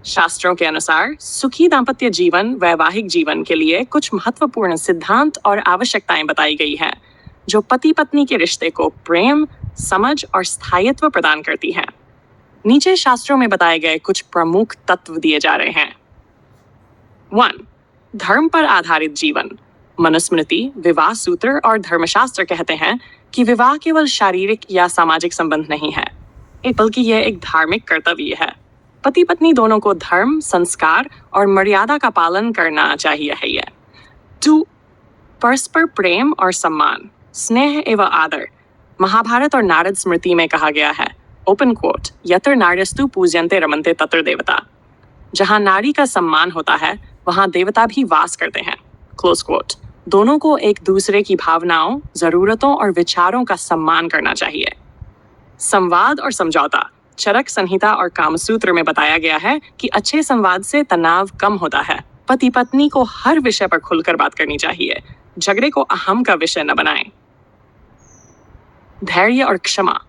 शास्त्रों के अनुसार सुखी दाम्पत्य जीवन वैवाहिक जीवन के लिए कुछ महत्वपूर्ण सिद्धांत और आवश्यकताएं बताई गई हैं, जो पति पत्नी के रिश्ते को प्रेम, समझ और स्थायित्व प्रदान करती हैं। नीचे शास्त्रों में बताए गए कुछ प्रमुख तत्व दिए जा रहे हैं। 1. धर्म पर आधारित जीवन। मनुस्मृति, विवाह सूत्र और धर्मशास्त्र कहते हैं कि विवाह केवल शारीरिक या सामाजिक संबंध नहीं है, बल्कि यह एक धार्मिक कर्तव्य है। पति पत्नी दोनों को धर्म, संस्कार और मर्यादा का पालन करना चाहिए। 2. परस्पर प्रेम और सम्मान, स्नेह एवं आदर। महाभारत और नारद स्मृति में कहा गया है, ओपन कोट, यत्र नार्यस्तु पूज्यन्ते रमन्ते तत्र देवता। जहां नारी का सम्मान होता है, वहां देवता भी वास करते हैं, क्लोज कोट। दोनों को एक दूसरे की भावनाओं, जरूरतों और विचारों का सम्मान करना चाहिए। संवाद और समझौता। चरक संहिता और कामसूत्र में बताया गया है कि अच्छे संवाद से तनाव कम होता है। पति पत्नी को हर विषय पर खुलकर बात करनी चाहिए, झगड़े को अहम का विषय न बनाएं। धैर्य और क्षमा।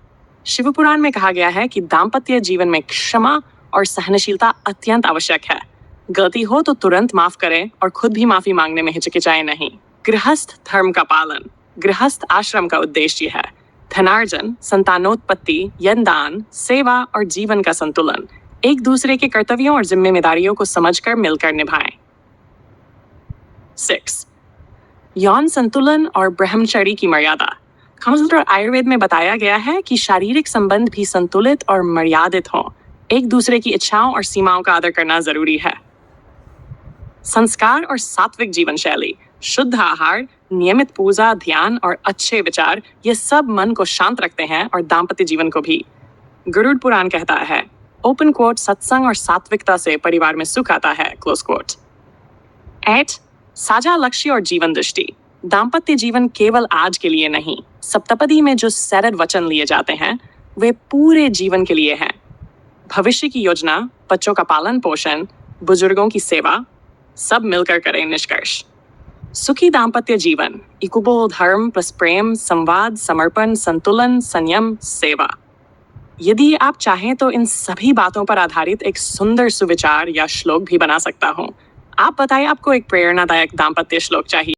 शिव पुराण में कहा गया है कि दाम्पत्य जीवन में क्षमा और सहनशीलता अत्यंत आवश्यक है। गलती हो तो तुरंत माफ करें और खुद भी माफी मांगने में हिचकिचाएं नहीं। गृहस्थ धर्म का पालन। गृहस्थ आश्रम का उद्देश्य है धनार्जन, संतानोत्पत्ति, यज्ञदान, सेवा और जीवन का संतुलन। एक दूसरे के कर्तव्यों और जिम्मेदारियों को समझकर मिलकर निभाएं। 6. यौन संतुलन और ब्रह्मचर्य की मर्यादा। कामसूत्र और आयुर्वेद में बताया गया है कि शारीरिक संबंध भी संतुलित और मर्यादित हों। एक दूसरे की इच्छाओं और सीमाओं का आदर करना जरूरी है। संस्कार और सात्विक जीवन शैली। शुद्ध आहार, नियमित पूजा, ध्यान और अच्छे विचार, ये सब मन को शांत रखते हैं और दाम्पत्य जीवन को भी। गरुड़ पुराण कहता है, ओपन कोट, सत्संग और सात्विकता से परिवार में सुख आता है, क्लोज कोट। 8. साझा लक्ष्य और जीवन दृष्टि। दाम्पत्य जीवन केवल आज के लिए नहीं, सप्तपदी में जो सैरद वचन लिए जाते हैं वे पूरे जीवन के लिए हैं। भविष्य की योजना, बच्चों का पालन पोषण, बुजुर्गों की सेवा, सब मिलकर करें निष्कर्ष। सुखी दाम्पत्य जीवन इक्वल धर्म प्लस प्रेम, संवाद, समर्पण, संतुलन, संयम, सेवा। यदि आप चाहें तो इन सभी बातों पर आधारित एक सुंदर सुविचार या श्लोक भी बना सकता हूँ। आप बताइए, आपको एक प्रेरणादायक दाम्पत्य श्लोक चाहिए?